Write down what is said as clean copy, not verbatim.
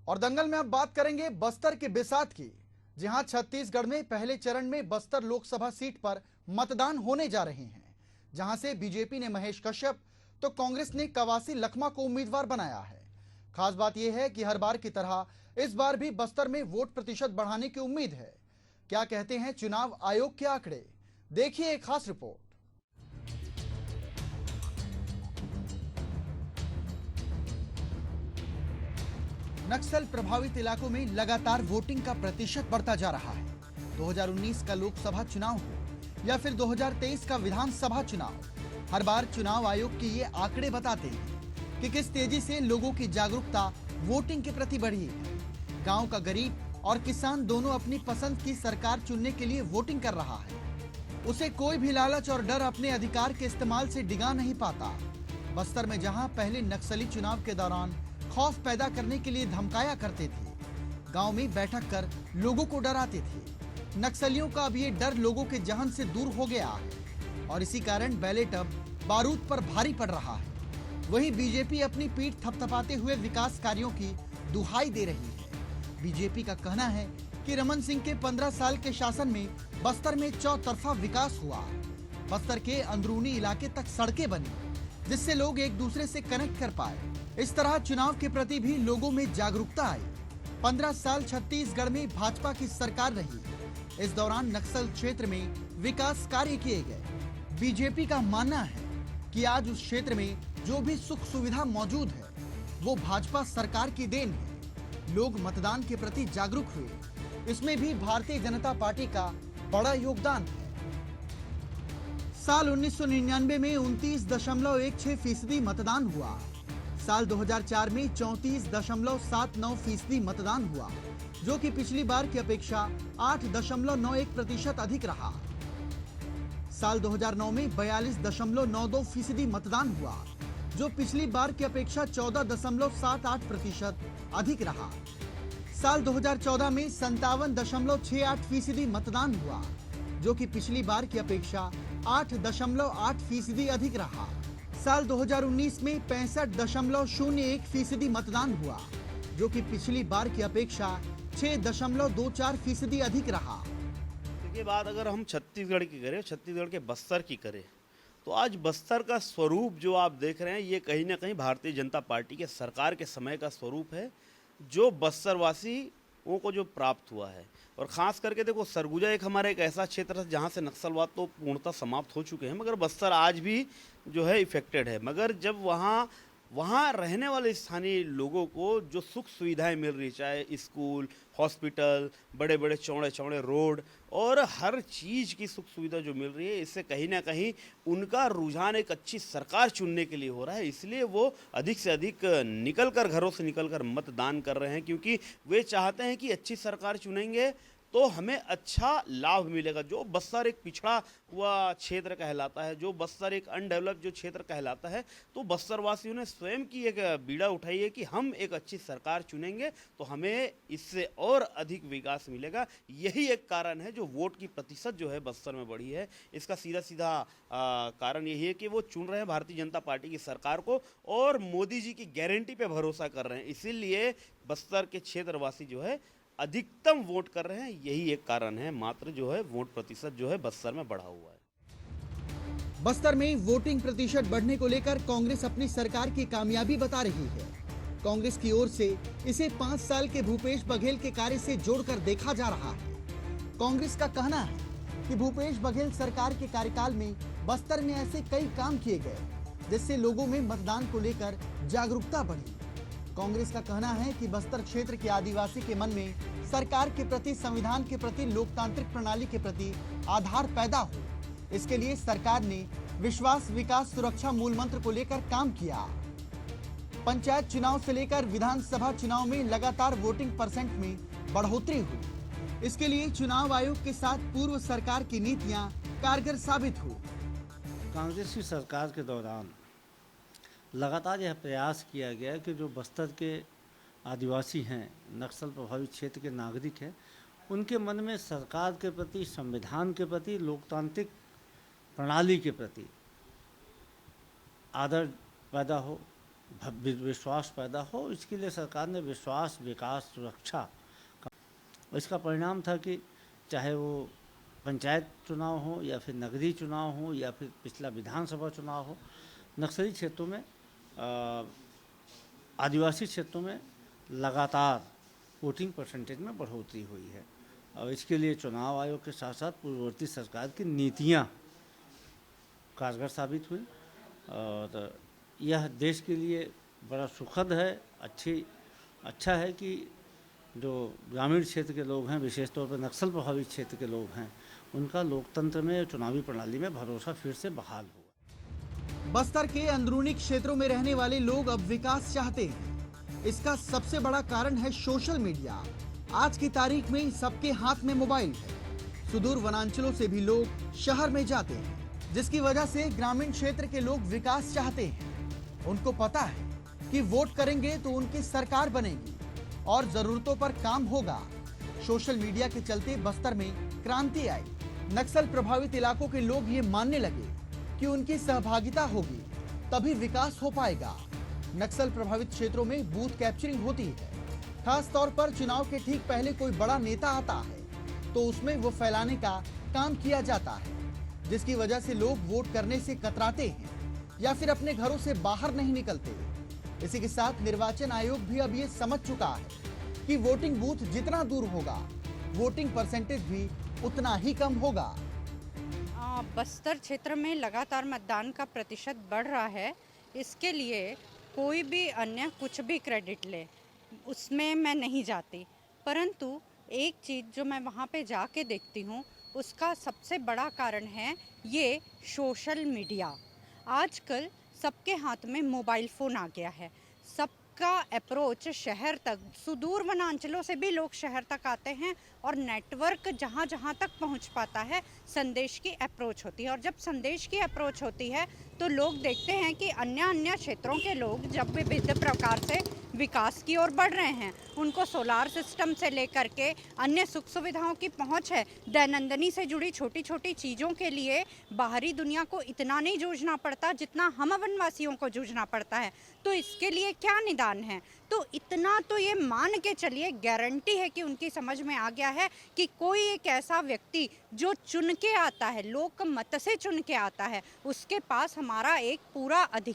और दंगल में अब बात करेंगे बस्तर के बिसात की, जहां छत्तीसगढ़ में पहले चरण में बस्तर लोकसभा सीट पर मतदान होने जा रहे हैं, जहां से बीजेपी ने महेश कश्यप तो कांग्रेस ने कवासी लखमा को उम्मीदवार बनाया है। खास बात यह है कि हर बार की तरह इस बार भी बस्तर में वोट प्रतिशत बढ़ाने की उम्मीद है। क्या कहते हैं चुनाव आयोग के आंकड़े, देखिए एक खास रिपोर्ट। नक्सल प्रभावित इलाकों में लगातार वोटिंग का प्रतिशत बढ़ता जा रहा है। 2019 का लोकसभा चुनाव हो या फिर 2023 का विधानसभा चुनाव, हर बार चुनाव आयोग के ये आंकड़े बताते हैं कि किस तेजी से लोगों की जागरूकता वोटिंग के प्रति बढ़ी है। गांव का गरीब और किसान दोनों अपनी पसंद की सरकार चुनने के लिए वोटिंग कर रहा है। उसे कोई भी लालच और डर अपने अधिकार के इस्तेमाल से डिगा नहीं पाता। बस्तर में जहां पहले नक्सली चुनाव के दौरान खौफ पैदा करने के लिए धमकाया करते थे, गांव में बैठक कर लोगों को डराते थे, नक्सलियों का अब ये डर लोगों के जहन से दूर हो गया है और इसी कारण बैलेट अब बारूद पर भारी पड़ रहा है। वहीं बीजेपी अपनी पीठ थपथपाते हुए विकास कार्यों की दुहाई दे रही है। बीजेपी का कहना है कि रमन सिंह के 15 साल के शासन में बस्तर में चौतरफा विकास हुआ। बस्तर के अंदरूनी इलाके तक सड़कें बनी, जिससे लोग एक दूसरे से कनेक्ट कर पाए। इस तरह चुनाव के प्रति भी लोगों में जागरूकता आई। 15 साल छत्तीसगढ़ में भाजपा की सरकार रही। इस दौरान नक्सल क्षेत्र में विकास कार्य किए गए। बीजेपी का मानना है कि आज उस क्षेत्र में जो भी सुख सुविधा मौजूद है वो भाजपा सरकार की देन है। लोग मतदान के प्रति जागरूक हुए, इसमें भी भारतीय जनता पार्टी का बड़ा योगदान है। साल 1999 में 29.16% मतदान हुआ। साल 2004 में 34.79% मतदान हुआ, जो कि पिछली बार की अपेक्षा 8.91% अधिक रहा। साल 2009 में 42.92% मतदान हुआ, जो पिछली बार की अपेक्षा 14.78% अधिक रहा। साल 2014 में 57.68% मतदान हुआ, जो कि पिछली बार की अपेक्षा 8.8% अधिक रहा। साल 2019 में 65.01% मतदान हुआ, जो कि पिछली बार की अपेक्षा 6.24% अधिक रहा। देखिए, बात अगर हम छत्तीसगढ़ की करें, छत्तीसगढ़ के बस्तर की करें, तो आज बस्तर का स्वरूप जो आप देख रहे हैं ये कहीं ना कहीं भारतीय जनता पार्टी के सरकार के समय का स्वरूप है, जो बस्तरवासियों को जो प्राप्त हुआ है। और ख़ास करके देखो, सरगुजा एक हमारा एक ऐसा क्षेत्र है जहाँ से नक्सलवाद तो पूर्णतः समाप्त हो चुके हैं, मगर बस्तर आज भी जो है इफेक्टेड है। मगर जब वहाँ रहने वाले स्थानीय लोगों को जो सुख सुविधाएं मिल रही, चाहे स्कूल, हॉस्पिटल, बड़े बड़े चौड़े चौड़े रोड और हर चीज़ की सुख सुविधा जो मिल रही है, इससे कहीं ना कहीं उनका रुझान एक अच्छी सरकार चुनने के लिए हो रहा है। इसलिए वो अधिक से अधिक घरों से निकलकर मतदान कर रहे हैं, क्योंकि वे चाहते हैं कि अच्छी सरकार चुनेंगे तो हमें अच्छा लाभ मिलेगा। जो बस्तर एक पिछड़ा हुआ क्षेत्र कहलाता है, जो बस्तर एक अनडेवलप जो क्षेत्र कहलाता है, तो बस्तर वासियों ने स्वयं की एक बीड़ा उठाई है कि हम एक अच्छी सरकार चुनेंगे तो हमें इससे और अधिक विकास मिलेगा। यही एक कारण है जो वोट की प्रतिशत जो है बस्तर में बढ़ी है। इसका सीधा सीधा कारण यही है कि वो चुन रहे हैं भारतीय जनता पार्टी की सरकार को और मोदी जी की गारंटी पे भरोसा कर रहे हैं। इसीलिए बस्तर के क्षेत्रवासी जो है अधिकतम वोट कर रहे हैं। यही एक कारण है मात्र जो है वोट प्रतिशत जो है बस्तर में बढ़ा हुआ है। बस्तर में वोटिंग प्रतिशत बढ़ने को लेकर कांग्रेस अपनी सरकार की कामयाबी बता रही है। कांग्रेस की ओर से इसे 5 साल के भूपेश बघेल के कार्य से जोड़कर देखा जा रहा है। कांग्रेस का कहना है कि भूपेश बघेल सरकार के कार्यकाल में बस्तर में ऐसे कई काम किए गए जिससे लोगों में मतदान को लेकर जागरूकता बढ़ी। कांग्रेस का कहना है कि बस्तर क्षेत्र के आदिवासी के मन में सरकार के प्रति, संविधान के प्रति, लोकतांत्रिक प्रणाली के प्रति आधार पैदा हो। इसके लिए सरकार ने विश्वास, विकास, सुरक्षा मूल मंत्र को लेकर काम किया। पंचायत चुनाव से लेकर विधानसभा चुनाव में लगातार वोटिंग परसेंट में बढ़ोतरी हुई। इसके लिए चुनाव आयोग के साथ पूर्व सरकार की नीतियां कारगर साबित हुई। कांग्रेस की सरकार के दौरान लगातार यह प्रयास किया गया कि जो बस्तर के आदिवासी हैं, नक्सल प्रभावित क्षेत्र के नागरिक हैं, उनके मन में सरकार के प्रति, संविधान के प्रति, लोकतांत्रिक प्रणाली के प्रति आदर पैदा हो, विश्वास पैदा हो, इसके लिए सरकार ने विश्वास, विकास, सुरक्षा का इसका परिणाम था कि चाहे वो पंचायत चुनाव हो या फिर नगरीय चुनाव हो या फिर पिछला विधानसभा चुनाव हो, नक्सली क्षेत्रों में, आदिवासी क्षेत्रों में लगातार वोटिंग परसेंटेज में बढ़ोतरी हुई है। और इसके लिए चुनाव आयोग के साथ साथ पूर्ववर्ती सरकार की नीतियां कारगर साबित हुई और यह देश के लिए बड़ा सुखद है। अच्छा है कि जो ग्रामीण क्षेत्र के लोग हैं, विशेष तौर पर नक्सल प्रभावित क्षेत्र के लोग हैं, उनका लोकतंत्र में, चुनावी प्रणाली में भरोसा फिर से बहाल हुआ। बस्तर के अंदरूनी क्षेत्रों में रहने वाले लोग अब विकास चाहते हैं। इसका सबसे बड़ा कारण है सोशल मीडिया। आज की तारीख में सबके हाथ में मोबाइल है। सुदूर वनांचलों से भी लोग शहर में जाते हैं, जिसकी वजह से ग्रामीण क्षेत्र के लोग विकास चाहते हैं। उनको पता है कि वोट करेंगे तो उनकी सरकार बनेगी और जरूरतों पर काम होगा। सोशल मीडिया के चलते बस्तर में क्रांति आई। नक्सल प्रभावित इलाकों के लोग ये मानने लगे कि उनकी सहभागिता होगी तभी विकास हो पाएगा। नक्सल प्रभावित क्षेत्रों में बूथ कैप्चरिंग होती है। खास तौर पर चुनाव के ठीक पहले कोई बड़ा नेता आता है तो उसमें वो फैलाने का काम किया जाता है, जिसकी वजह से लोग वोट करने से कतराते हैं या फिर अपने घरों से बाहर नहीं निकलते। इसी के साथ निर्वाचन आयोग भी अब ये समझ चुका है कि वोटिंग बूथ जितना दूर होगा, वोटिंग परसेंटेज भी उतना ही कम होगा। बस्तर क्षेत्र में लगातार मतदान का प्रतिशत बढ़ रहा है। इसके लिए कोई भी अन्य कुछ भी क्रेडिट ले, उसमें मैं नहीं जाती, परंतु एक चीज़ जो मैं वहाँ पे जाके देखती हूँ, उसका सबसे बड़ा कारण है ये सोशल मीडिया। आजकल सबके हाथ में मोबाइल फ़ोन आ गया है। सबका अप्रोच शहर तक, सुदूर वनांचलों से भी लोग शहर तक आते हैं और नेटवर्क जहाँ जहाँ तक पहुँच पाता है, संदेश की अप्रोच होती है। और जब संदेश की अप्रोच होती है तो लोग देखते हैं कि अन्य क्षेत्रों के लोग जब विविध प्रकार से विकास की ओर बढ़ रहे हैं, उनको सोलार सिस्टम से लेकर के अन्य सुख सुविधाओं की पहुंच है। दैनंदिनी से जुड़ी छोटी छोटी चीज़ों के लिए बाहरी दुनिया को इतना नहीं जूझना पड़ता जितना हम वनवासियों को जूझना पड़ता है। तो इसके लिए क्या निदान है? तो इतना तो ये मान के चलिए, गारंटी है कि उनकी समझ में आ गया है कि कोई एक ऐसा व्यक्ति जो चुन के आता है, लोक मत से चुन के आता है, उसके पास हमारा एक पूरा अधिकार